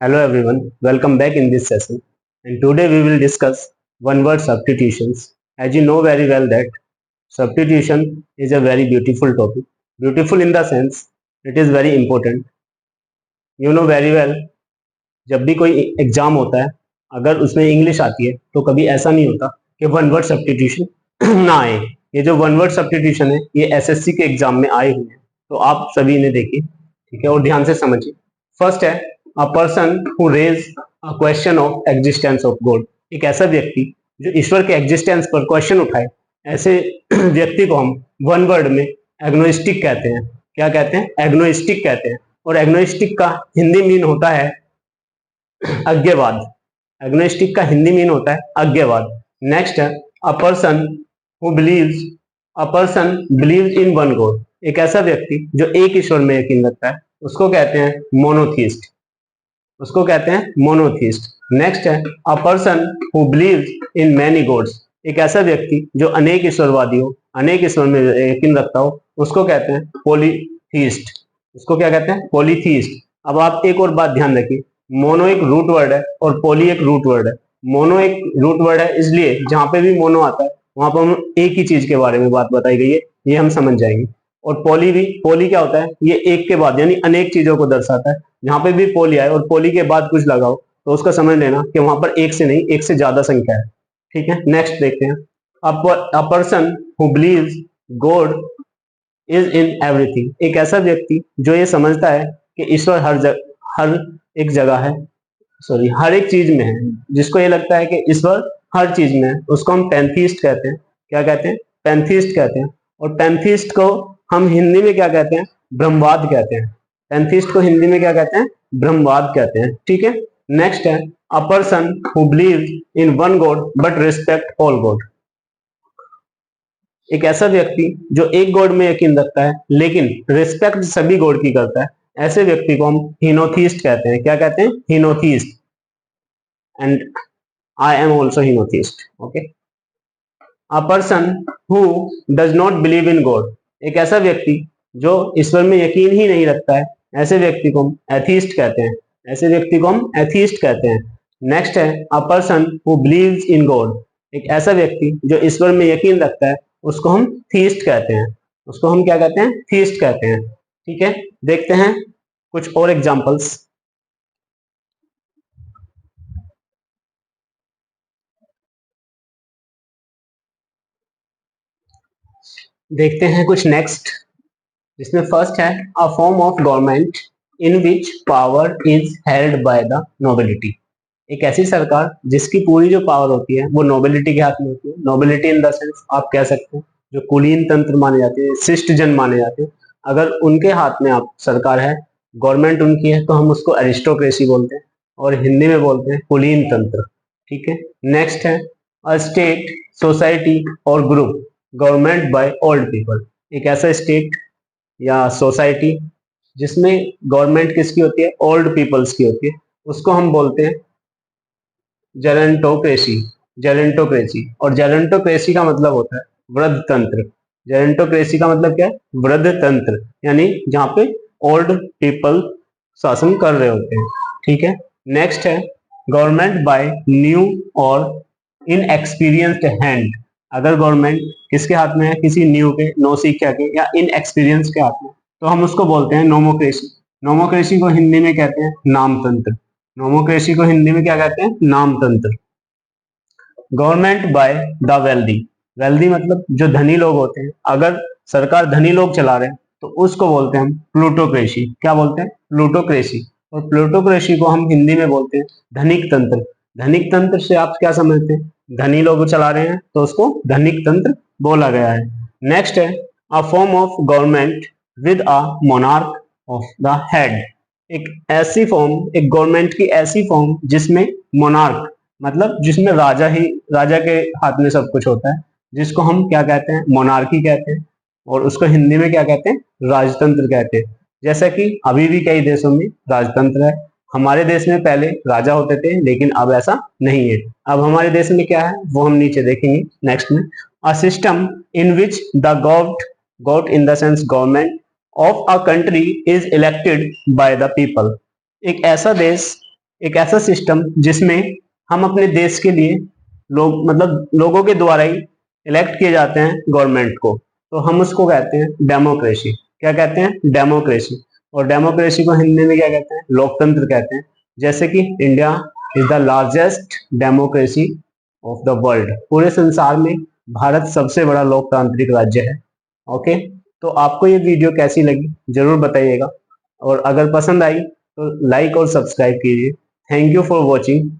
Hello everyone, welcome back in this session. And today we will discuss one word substitutions. As you know very well that substitution is a very beautiful topic. Beautiful in the sense it is very important. You know very well जब भी कोई exam होता है अगर उसमें English आती है तो कभी ऐसा नहीं होता कि वन वर्ड सब्स्टिट्यूशन ना आए। ये जो वन वर्ड सब्स्टिट्यूशन है ये एसएससी के एग्जाम में आए हुए हैं, तो आप सभी ने देखिए, ठीक है, और ध्यान से समझिए। फर्स्ट है a person who raise a question of existence of God. एक ऐसा व्यक्ति जो ईश्वर के एग्जिस्टेंस पर क्वेश्चन उठाए, ऐसे व्यक्ति को हम वन वर्ड में एग्नोस्टिक कहते हैं। क्या कहते हैं? एग्नोस्टिक कहते हैं। और एग्नोस्टिक का हिंदी मीन होता है अज्ञेयवाद। एग्नोस्टिक का हिंदी मीन होता है अज्ञेयवाद। नेक्स्ट है a person who believes in one God. एक ऐसा व्यक्ति जो एक ईश्वर में यकीन रखता है उसको कहते हैं मोनोथीस्ट। उसको कहते हैं मोनोथीस्ट। नेक्स्ट है a person who believes in many gods. एक ऐसा व्यक्ति जो अनेक ईश्वरवादी हो, अनेक ईश्वर में यकीन रखता हो, उसको कहते हैं पॉलीथीस्ट। उसको क्या कहते हैं? पॉलीथीस्ट। अब आप एक और बात ध्यान रखिए, मोनो एक रूट वर्ड है और पॉली एक रूट वर्ड है। मोनो एक रूट वर्ड है इसलिए जहां पे भी मोनो आता है वहां पर हम एक ही चीज के बारे में बात बताई गई है, ये हम समझ जाएंगे। और पॉली भी, पॉली क्या होता है? ये एक के बाद यानी अनेक चीजों को दर्शाता है। जहां पे भी पॉली आए और पॉली के बाद कुछ लगाओ तो उसका समझ लेना कि वहां पर एक से नहीं, एक से ज्यादा संख्या है। ठीक है, नेक्स्ट देखते हैं। अ person who beliefs God is in everything. एक ऐसा व्यक्ति जो ये समझता है कि ईश्वर हर एक जगह है, सॉरी हर एक चीज में है, जिसको ये लगता है कि ईश्वर हर चीज में है, उसको हम पैंथीस्ट कहते हैं। क्या कहते हैं? पैंथीस्ट कहते हैं। और पैंथीस्ट को हम हिंदी में क्या कहते हैं? ब्रह्मवाद कहते हैं। पैंथीस्ट को हिंदी में क्या कहते हैं? ब्रह्मवाद कहते हैं। ठीक है, नेक्स्ट है a person who believes in one God but respect all God. एक ऐसा व्यक्ति जो एक गॉड में यकीन रखता है लेकिन रिस्पेक्ट सभी गॉड की करता है, ऐसे व्यक्ति को हम हीनोथीस्ट कहते हैं। क्या कहते हैं? Henotheist. And I am also henotheist. Okay, a person who does not believe in god. एक ऐसा व्यक्ति जो ईश्वर में यकीन ही नहीं रखता है, ऐसे व्यक्ति को हम एथीस्ट कहते हैं। ऐसे व्यक्ति को हम एथीस्ट कहते हैं। नेक्स्ट है a person who believes in god. एक ऐसा व्यक्ति जो ईश्वर में यकीन रखता है उसको हम थीस्ट कहते हैं। उसको हम क्या कहते हैं? थीस्ट कहते हैं। ठीक है, देखते हैं कुछ और एग्जांपल्स। देखते हैं कुछ नेक्स्ट, जिसमें फर्स्ट है a form of government in which power is held by the nobility. एक ऐसी सरकार जिसकी पूरी जो पावर होती है वो नोबिलिटी के हाथ में होती है। नोबिलिटी इन द सेंस आप कह सकते हैं जो कुलीन तंत्र माने जाते हैं, शिष्ट जन माने जाते हैं, अगर उनके हाथ में आप सरकार है, गवर्नमेंट उनकी है, तो हम उसको एरिस्टोक्रेसी बोलते हैं और हिंदी में बोलते हैं कुलीन तंत्र। ठीक है, नेक्स्ट है अ स्टेट, सोसाइटी और group government by old people. एक ऐसा स्टेट या सोसाइटी जिसमें गवर्नमेंट किसकी होती है? ओल्ड पीपल्स की होती है, उसको हम बोलते हैं जेरेंटोक्रेसी। जेरेंटोक्रेसी, और जेरेंटोक्रेसी का मतलब होता है वृद्ध तंत्र। जेरेंटोक्रेसी का मतलब क्या है? वृद्ध तंत्र, यानी जहां पे ओल्ड पीपल शासन कर रहे होते हैं। ठीक है, नेक्स्ट है गवर्नमेंट बाय न्यू और इनएक्सपीरियंस्ड हैंड। अगर गवर्नमेंट किसके हाथ में है? किसी न्यू के, नौसिखिया के या इनएक्सपीरियंस के हाथ में, तो हम उसको बोलते हैं नोमोक्रेसी। नोमोक्रेसी को हिंदी में कहते हैं नामतंत्र। नोमोक्रेसी को हिंदी में क्या कहते हैं? नामतंत्र। Government by the wealthy. Wealthy मतलब जो धनी लोग होते हैं, अगर सरकार धनी लोग चला रहे हैं तो उसको बोलते हैं हम प्लूटोक्रेसी। क्या बोलते हैं? प्लूटोक्रेसी। और प्लूटोक्रेसी को हम हिंदी में बोलते हैं धनिक तंत्र। धनिक तंत्र से आप क्या समझते हैं? धनी लोग चला रहे हैं तो उसको धनिक तंत्र बोला गया है। नेक्स्ट है a form of government with a monarch of the head. एक ऐसी फॉर्म, एक गवर्नमेंट की ऐसी फॉर्म जिसमें मोनार्क मतलब जिसमें राजा के हाथ में सब कुछ होता है, जिसको हम क्या कहते हैं? मोनार्की कहते हैं। और उसको हिंदी में क्या कहते हैं? राजतंत्र कहते हैं। जैसा कि अभी भी कई देशों में राजतंत्र है। हमारे देश में पहले राजा होते थे लेकिन अब ऐसा नहीं है। अब हमारे देश में क्या है वो हम नीचे देखेंगे नेक्स्ट में। A system in which the God in the sense government of a country is elected by the people. एक ऐसा देश, एक ऐसा सिस्टम जिसमें हम अपने देश के लिए लोग मतलब लोगों के द्वारा ही इलेक्ट किए जाते हैं गवर्नमेंट को, तो हम उसको कहते हैं डेमोक्रेसी। क्या कहते हैं? डेमोक्रेसी। और डेमोक्रेसी को हिंदी में क्या कहते हैं? लोकतंत्र कहते हैं। जैसे कि India is the largest democracy of the world, पूरे संसार में भारत सबसे बड़ा लोकतांत्रिक राज्य है। ओके, तो आपको ये वीडियो कैसी लगी जरूर बताइएगा, और अगर पसंद आई तो लाइक और सब्सक्राइब कीजिए। Thank you for watching.